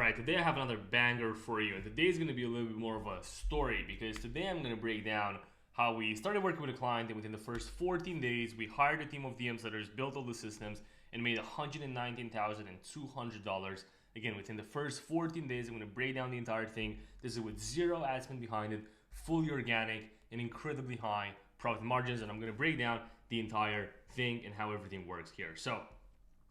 Alright, today I have another banger for you, and today is going to be a little bit more of a story because today I'm going to break down how we started working with a client, and within the first 14 days we hired a team of DM setters, built all the systems, and made $119,200. Again, within the first 14 days, I'm going to break down the entire thing. This is with zero ad spend behind it, fully organic, and incredibly high profit margins, and I'm going to break down the entire thing and how everything works here. So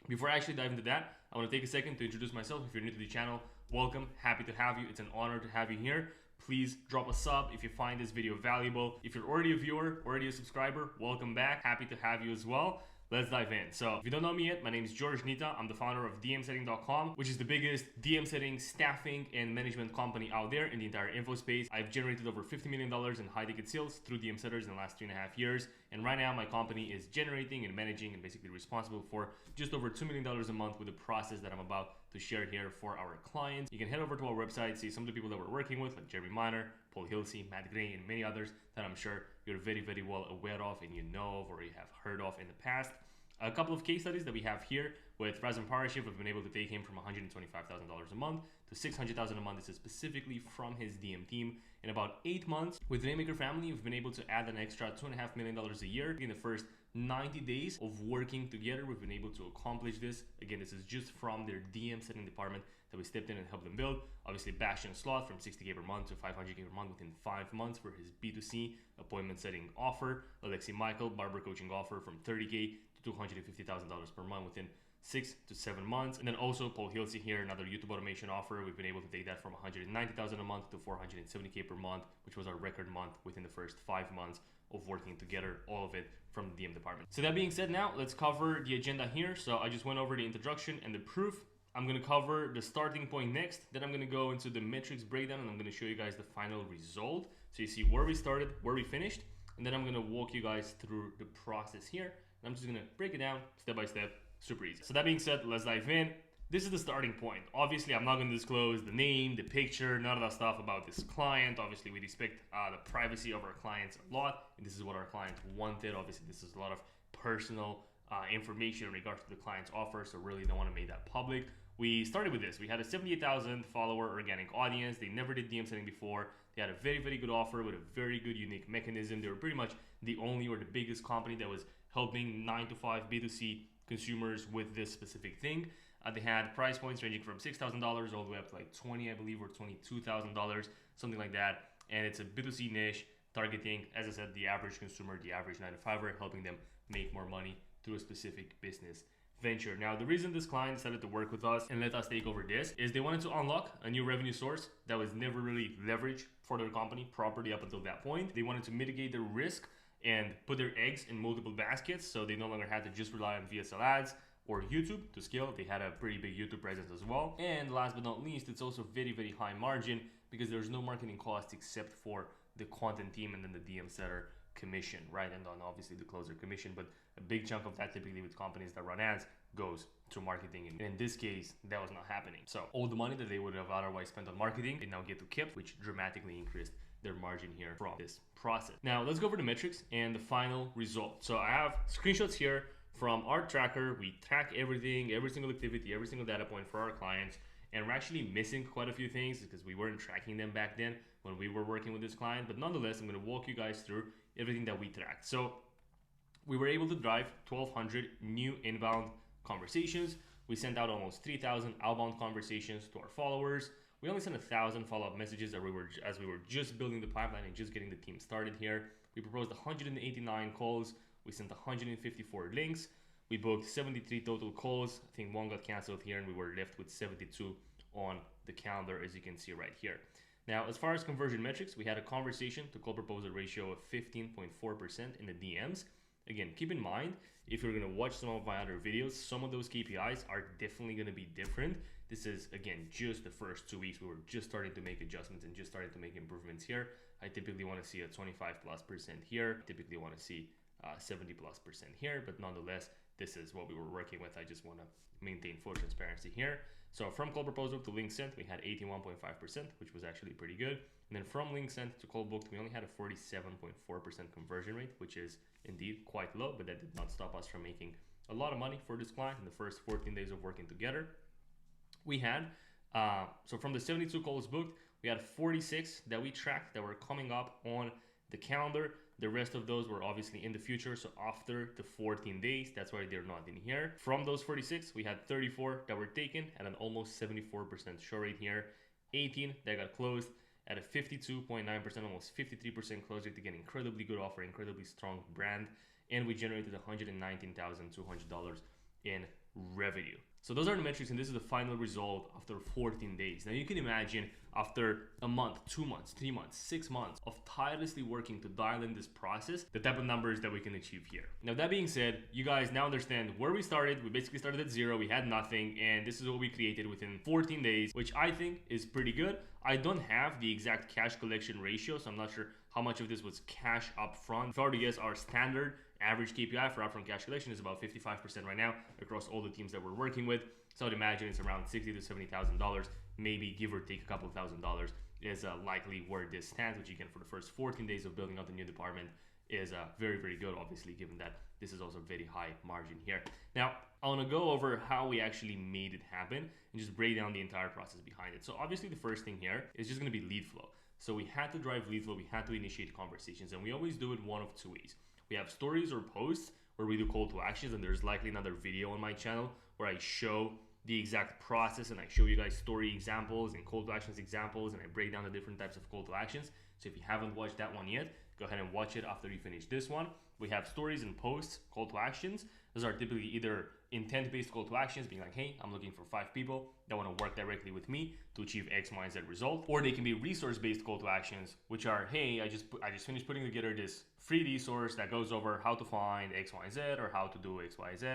before I actually dive into that, I want to take a second to introduce myself. If you're new to the channel, welcome, happy to have you. It's an honor to have you here. Please drop a sub if you find this video valuable. If you're already a viewer, already a subscriber, welcome back, happy to have you as well. Let's dive in. So if you don't know me yet, my name is George Nita. I'm the founder of DMsetting.com, which is the biggest DM setting, staffing, and management company out there in the entire info space. I've generated over $50 million in high ticket sales through DM setters in the last 3.5 years. And right now my company is generating and managing and basically responsible for just over $2 million a month with the process that I'm about to share here for our clients. You can head over to our website, see some of the people that we're working with, like Jeremy Miner, Paul Hilsey, Matt Gray, and many others that I'm sure you're very, very well aware of and you know of or you have heard of in the past. A couple of case studies that we have here with Razvan Parashiv. We've been able to take him from $125,000 a month to $600,000 a month. This is specifically from his DM team. In about 8 months, with Rainmaker family, we've been able to add an extra $2.5 million a year. In the first 90 days of working together, we've been able to accomplish this. Again, this is just from their DM setting department that we stepped in and helped them build. Obviously, Bastian Slot from $60K per month to $500K per month within 5 months for his B2C appointment setting offer. Alexi Michael, barber coaching offer from $30K to $250,000 per month within 6 to 7 months. And then also Paul Hilsey here, another YouTube automation offer. We've been able to take that from $190,000 a month to $470K per month, which was our record month within the first 5 months of working together, all of it from the DM department. So that being said, now let's cover the agenda here. So I just went over the introduction and the proof. I'm going to cover the starting point next. Then I'm going to go into the metrics breakdown and I'm going to show you guys the final result. So you see where we started, where we finished, and then I'm going to walk you guys through the process here. And I'm just going to break it down step by step, super easy. So that being said, let's dive in. This is the starting point. Obviously, I'm not going to disclose the name, the picture, none of that stuff about this client. Obviously, we respect the privacy of our clients a lot. And this is what our clients wanted. Obviously, this is a lot of personal information in regards to the client's offer. So really don't want to make that public. We started with this. We had a 78,000 follower organic audience. They never did DM setting before. They had a very, very good offer with a very good unique mechanism. They were pretty much the only or the biggest company that was helping 9 to 5 B2C consumers with this specific thing. They had price points ranging from $6,000 all the way up to like 20, I believe, or $22,000, something like that. And it's a B2C niche targeting, as I said, the average consumer, the average 9 to 5er, helping them make more money through a specific business venture. Now, the reason this client decided to work with us and let us take over this is they wanted to unlock a new revenue source that was never really leveraged for their company properly up until that point. They wanted to mitigate their risk and put their eggs in multiple baskets, so they no longer had to just rely on VSL ads or YouTube to scale. They had a pretty big YouTube presence as well. And last but not least, it's also very, very high margin because there's no marketing cost except for the content team and then the DM setter commission, right? And then obviously the closer commission, but a big chunk of that typically with companies that run ads goes to marketing. And in this case, that was not happening. So all the money that they would have otherwise spent on marketing, they now get to keep, which dramatically increased their margin here from this process. Now let's go over the metrics and the final result. So I have screenshots here from our tracker. We track everything, every single activity, every single data point for our clients. And we're actually missing quite a few things because we weren't tracking them back then when we were working with this client. But nonetheless, I'm going to walk you guys through everything that we tracked. So we were able to drive 1,200 new inbound conversations. We sent out almost 3,000 outbound conversations to our followers. We only sent 1,000 follow-up messages as we were just building the pipeline and just getting the team started here. We proposed 189 calls. We sent 154 links. We booked 73 total calls. I think one got canceled here and we were left with 72 on the calendar, as you can see right here. Now, as far as conversion metrics, we had a conversation to call proposal ratio of 15.4% in the DMs. Again, keep in mind, if you're going to watch some of my other videos, some of those KPIs are definitely going to be different. This is, again, just the first 2 weeks. We were just starting to make adjustments and just starting to make improvements here. I typically want to see a 25+% here. Typically want to see 70+% here, but nonetheless, this is what we were working with. I just want to maintain full transparency here. So from call proposal to link sent, we had 81.5%, which was actually pretty good. And then from link sent to call booked, we only had a 47.4% conversion rate, which is indeed quite low, but that did not stop us from making a lot of money for this client in the first 14 days of working together. We had So from the 72 calls booked, we had 46 that we tracked that were coming up on the calendar. The rest of those were obviously in the future, so after the 14 days, that's why they're not in here. From those 46, we had 34 that were taken at an almost 74% show rate here, 18 that got closed at a 52.9%, almost 53% close rate. Again, incredibly good offer, incredibly strong brand, and we generated $119,200 in revenue. So those are the metrics, and this is the final result after 14 days. Now you can imagine after a month, 2 months, 3 months, 6 months of tirelessly working to dial in this process, the type of numbers that we can achieve here. Now that being said, you guys now understand where we started. We basically started at zero, we had nothing, and this is what we created within 14 days, which I think is pretty good. I don't have the exact cash collection ratio, so I'm not sure how much of this was cash up front. If I were to guess, our standard average KPI for upfront cash collection is about 55% right now across all the teams that we're working with. So I'd imagine it's around $60,000 to $70,000, maybe give or take a couple $1,000 is likely where this stands, which again for the first 14 days of building out the new department is very, very good, obviously, given that this is also a very high margin here. Now, I want to go over how we actually made it happen and just break down the entire process behind it. So obviously the first thing here is just going to be lead flow. So we had to drive lead flow, we had to initiate conversations, and we always do it one of two ways. We have stories or posts where we do call to actions, and there's likely another video on my channel where I show the exact process and I show you guys story examples and call to actions examples, and I break down the different types of call to actions. So if you haven't watched that one yet, go ahead and watch it after you finish this one. We have stories and posts, call to actions. Those are typically either intent-based call to actions, being like, hey, I'm looking for 5 people that want to work directly with me to achieve X, Y, and Z result. Or they can be resource-based call to actions, which are, hey, I just finished putting together this free resource that goes over how to find X, Y, and Z, or how to do X, Y, Z.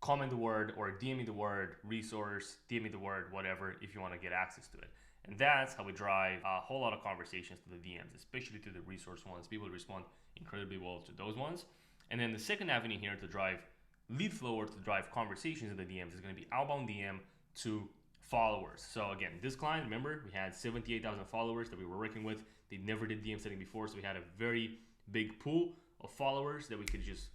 Comment the word or DM me the word resource, DM me the word whatever if you want to get access to it. And that's how we drive a whole lot of conversations to the DMs, especially to the resource ones. People respond incredibly well to those ones. And then the second avenue here to drive lead flow or to drive conversations in the DMs is going to be outbound DM to followers. So again, this client, remember, we had 78,000 followers that we were working with. They never did DM setting before, so we had a very big pool of followers that we could just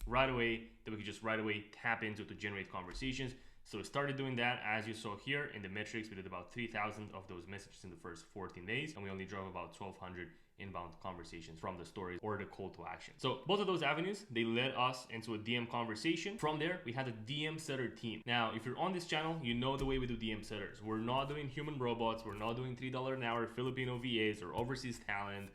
right away tap into to generate conversations. So we started doing that. As you saw here in the metrics, we did about 3,000 of those messages in the first 14 days, and we only drove about 1,200 inbound conversations from the stories or the call to action. So both of those avenues, they led us into a DM conversation. From there, we had a DM setter team. Now, if you're on this channel, you know the way we do DM setters. We're not doing human robots. We're not doing $3 an hour Filipino VAs or overseas talent.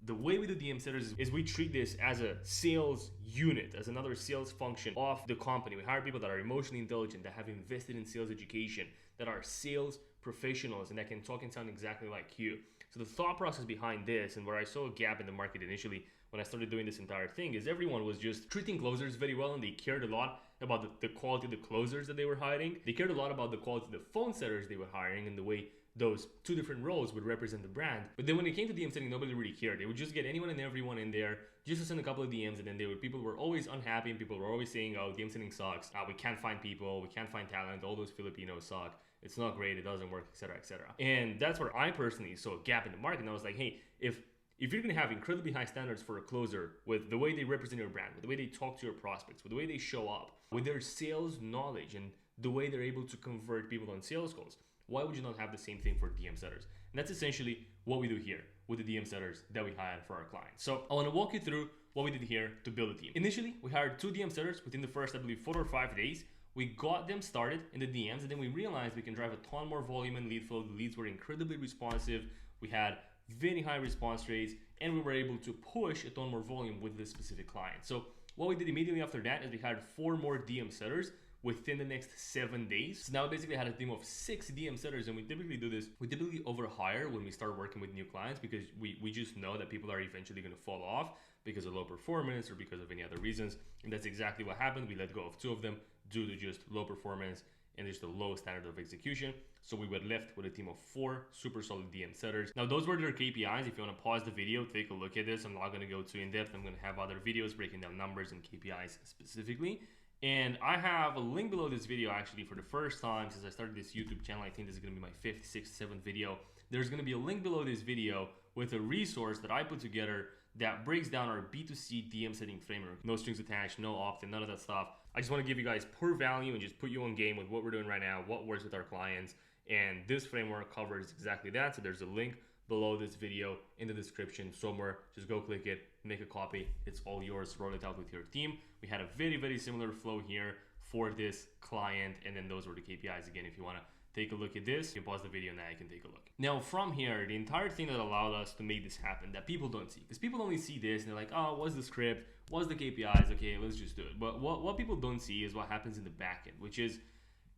The way we do DM setters is we treat this as a sales unit, as another sales function of the company. We hire people that are emotionally intelligent, that have invested in sales education, that are sales professionals, and that can talk and sound exactly like you. So the thought process behind this, and where I saw a gap in the market initially when I started doing this entire thing, is everyone was just treating closers very well, and they cared a lot about the quality of the closers that they were hiring. They cared a lot about the quality of the phone setters they were hiring and the way those two different roles would represent the brand. But then when it came to DM setting, nobody really cared. They would just get anyone and everyone in there just to send a couple of DMs, and then people were always unhappy, and people were always saying, oh, DM setting sucks. We can't find people, we can't find talent, all those Filipinos suck. It's not great, it doesn't work, etc., etc. And that's where I personally saw a gap in the market. And I was like, hey, if you're gonna have incredibly high standards for a closer with the way they represent your brand, with the way they talk to your prospects, with the way they show up, with their sales knowledge, and the way they're able to convert people on sales calls, why would you not have the same thing for DM setters? And that's essentially what we do here with the DM setters that we hired for our clients. So I want to walk you through what we did here to build a team. Initially, we hired 2 DM setters within the first, I believe, 4 or 5 days. We got them started in the DMs, and then we realized we can drive a ton more volume and lead flow. The leads were incredibly responsive. We had very high response rates, and we were able to push a ton more volume with this specific client. So what we did immediately after that is we hired 4 more DM setters within the next 7 days. So now basically I had a team of 6 DM setters, and we typically do this. We typically overhire when we start working with new clients because we just know that people are eventually going to fall off because of low performance or because of any other reasons. And that's exactly what happened. We let go of 2 of them due to just low performance and just a low standard of execution. So we were left with a team of 4 super solid DM setters. Now those were their KPIs. If you want to pause the video, take a look at this. I'm not going to go too in depth. I'm going to have other videos breaking down numbers and KPIs specifically. And I have a link below this video actually for the first time since I started this YouTube channel. I think this is going to be my 5th, 6th, 7th video. There's going to be a link below this video with a resource that I put together that breaks down our B2C DM setting framework. No strings attached, no opt-in, none of that stuff. I just want to give you guys pure value and just put you on game with what we're doing right now, what works with our clients. And this framework covers exactly that. So there's a link below this video in the description somewhere. Just go click it, make a copy. It's all yours. Roll it out with your team. We had a very similar flow here for this client, and then those were the KPIs. Again, if you want to take a look at this, you can pause the video now, you can take a look. Now from here, the entire thing that allowed us to make this happen that people don't see, because people only see this and they're like, oh, what's the script, what's the KPIs, okay, let's just do it. But what people don't see is what happens in the backend, which is,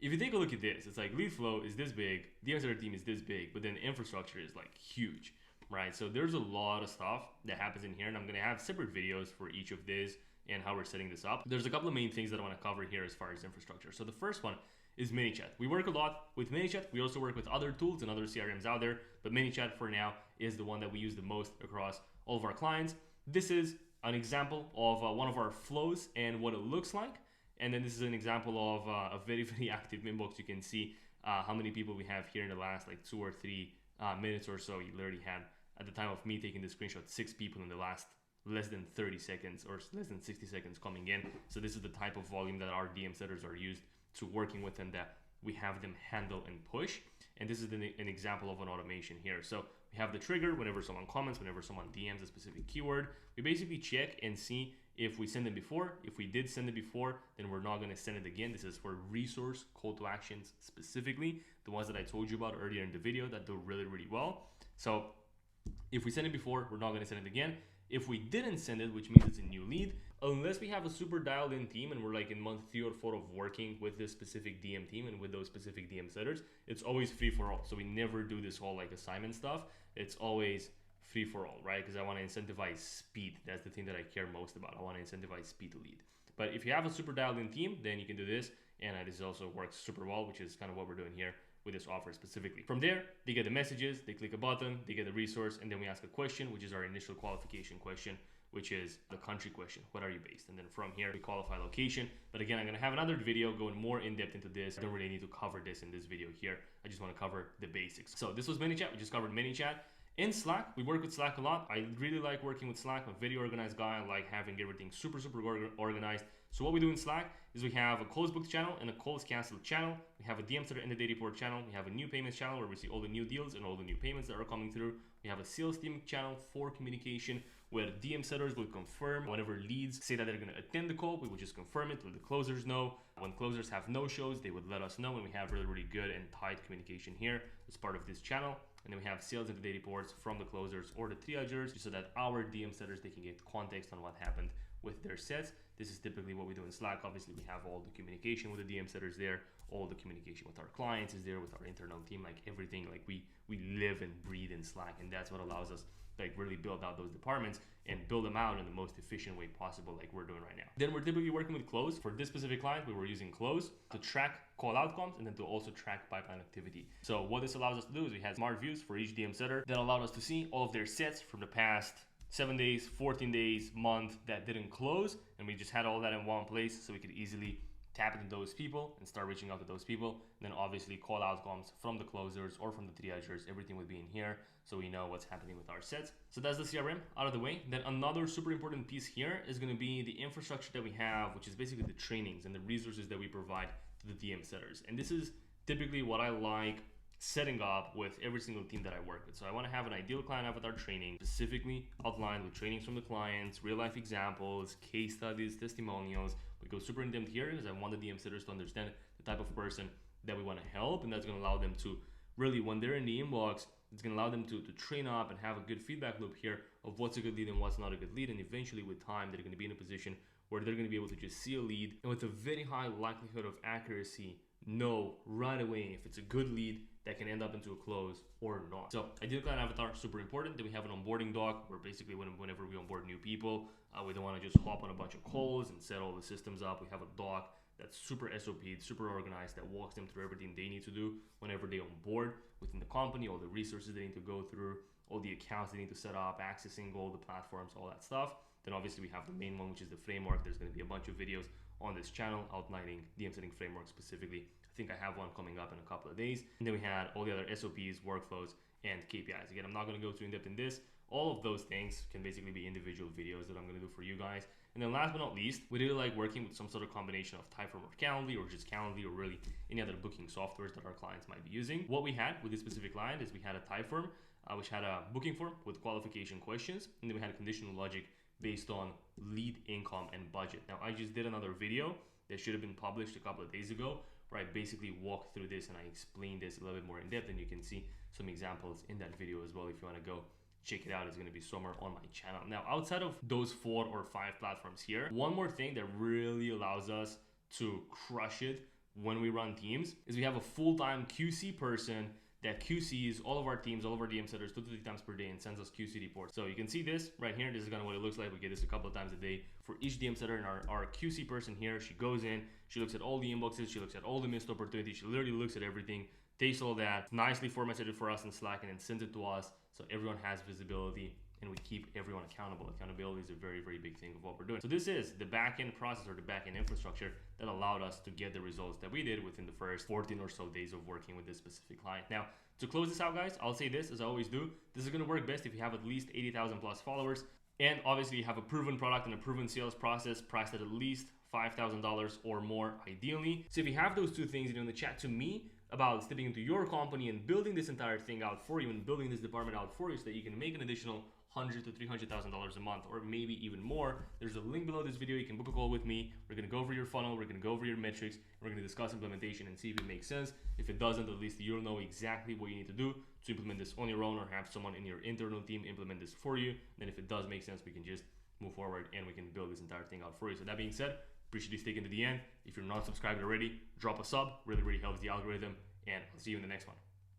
if you take a look at this, it's like lead flow is this big, the other team is this big, but then infrastructure is like huge, right? So there's a lot of stuff that happens in here, and I'm gonna have separate videos for each of these and how we're setting this up. There's a couple of main things that I want to cover here as far as infrastructure. So the first one is ManyChat. We work a lot with ManyChat. We also work with other tools and other CRMs out there, but ManyChat for now is the one that we use the most across all of our clients. This is an example of one of our flows and what it looks like. And then this is an example of a very active inbox. You can see how many people we have here in the last like 2 or 3 minutes or so. You literally had, at the time of me taking the screenshot, 6 people in the last less than 30 seconds or less than 60 seconds coming in. So this is the type of volume that our DM setters are used to working with, and that we have them handle and push. And this is an example of an automation here. So we have the trigger whenever someone comments, whenever someone DMs a specific keyword. We basically check and see if we send it before. If we did send it before, then we're not going to send it again. This is for resource call to actions specifically, the ones that I told you about earlier in the video that do really well. So if we send it before, we're not going to send it again. If we didn't send it, which means it's a new lead, unless we have a super dialed in team and we're like in month 3 or 4 of working with this specific DM team and with those specific DM setters, it's always free for all. So we never do this whole like assignment stuff. It's always free for all, right? Because I want to incentivize speed. That's the thing that I care most about. I want to incentivize speed to lead. But if you have a super dialed in team, then you can do this. And this also works super well, which is kind of what we're doing here with this offer specifically. From there, they get the messages, they click a button, they get the resource, and then we ask a question, which is our initial qualification question, which is the country question. What are you based? And then from here, we qualify location. But again, I'm going to have another video going more in depth into this. I don't really need to cover this in this video here. I just want to cover the basics. So this was ManyChat. We just covered ManyChat. In Slack, we work with Slack a lot. I really like working with Slack. I'm a very organized guy. I like having everything super organized. So what we do in Slack is we have a closed booked channel and a closed canceled channel. We have a DM setter and a data report channel. We have a new payments channel where we see all the new deals and all the new payments that are coming through. We have a sales team channel for communication where DM setters will confirm whenever leads say that they're going to attend the call. We will just confirm it, let the closers know. When closers have no shows, they would let us know, and we have really good and tight communication here as part of this channel. And then we have sales and the data reports from the closers or the triagers, just so that our DM setters, they can get context on what happened with their sets. This is typically what we do in Slack. Obviously, we have all the communication with the DM setters there, all the communication with our clients is there, with our internal team, like everything, like we live and breathe in Slack, and that's what allows us like really build out those departments and build them out in the most efficient way possible, like we're doing right now. Then we're typically working with Close. For this specific client, we were using Close to track call outcomes and then to also track pipeline activity. So what this allows us to do is we had smart views for each DM setter that allowed us to see all of their sets from the past 7 days, 14 days, month that didn't close, and we just had all that in one place so we could easily tap into those people and start reaching out to those people. And then obviously call outcomes from the closers or from the triagers, everything would be in here so we know what's happening with our sets. So that's the CRM out of the way. Then another super important piece here is going to be the infrastructure that we have, which is basically the trainings and the resources that we provide to the DM setters. And this is typically what I like setting up with every single team that I work with. So I want to have an ideal client avatar training specifically outlined with trainings from the clients, real life examples, case studies, testimonials. We go super in depth here because I want the DM setters to understand the type of person that we want to help, and that's going to allow them to really, when they're in the inbox, it's going to allow them to train up and have a good feedback loop here of what's a good lead and what's not a good lead. And eventually with time, they're going to be in a position where they're going to be able to just see a lead and with a very high likelihood of accuracy, know right away if it's a good lead that can end up into a close or not. So ideal client avatar, super important. Then we have an onboarding doc where basically whenever we onboard new people, we don't want to just hop on a bunch of calls and set all the systems up. We have a doc that's super SOP'd, super organized, that walks them through everything they need to do whenever they onboard within the company, all the resources they need to go through, all the accounts they need to set up, accessing all the platforms, all that stuff. Then obviously we have the main one, which is the framework. There's going to be a bunch of videos on this channel outlining DM setting framework specifically. I think I have one coming up in a couple of days. And then we had all the other SOPs, workflows, and KPIs. Again, I'm not going to go too in depth in this. All of those things can basically be individual videos that I'm going to do for you guys. And then last but not least, we really like working with some sort of combination of Typeform or Calendly, or just Calendly, or really any other booking softwares that our clients might be using. What we had with this specific client is we had a Typeform, which had a booking form with qualification questions, and then we had a conditional logic based on lead income and budget. Now, I just did another video that should have been published a couple of days ago, where I basically walked through this and I explained this a little bit more in depth, and you can see some examples in that video as well. If you want to go check it out, it's going to be somewhere on my channel. Now, outside of those 4 or 5 platforms here, one more thing that really allows us to crush it when we run teams is we have a full-time QC person that QCs all of our teams, all of our DM setters 2 to 3 times per day and sends us QC reports. So you can see this right here. This is kind of what it looks like. We get this a couple of times a day for each DM setter, and our QC person here, she goes in, she looks at all the inboxes, she looks at all the missed opportunities, she literally looks at everything, takes all that, nicely formatted it for us in Slack, and then sends it to us so everyone has visibility and we keep everyone accountable. Accountability is a very, very big thing of what we're doing. So this is the backend process, or the backend infrastructure, that allowed us to get the results that we did within the first 14 or so days of working with this specific client. Now, to close this out, guys, I'll say this, as I always do, this is gonna work best if you have at least 80,000 plus followers, and obviously you have a proven product and a proven sales process priced at least $5,000 or more ideally. So if you have those 2 things, you want to chat to me about stepping into your company and building this entire thing out for you and building this department out for you so that you can make an additional $100,000 to $300,000 a month, or maybe even more, there's a link below this video. You can book a call with me. We're going to go over your funnel. We're going to go over your metrics. We're going to discuss implementation and see if it makes sense. If it doesn't, at least you'll know exactly what you need to do to implement this on your own, or have someone in your internal team implement this for you. Then if it does make sense, we can just move forward and we can build this entire thing out for you. So that being said, appreciate you sticking to the end. If you're not subscribed already, drop a sub. Really, really helps the algorithm. And I'll see you in the next one.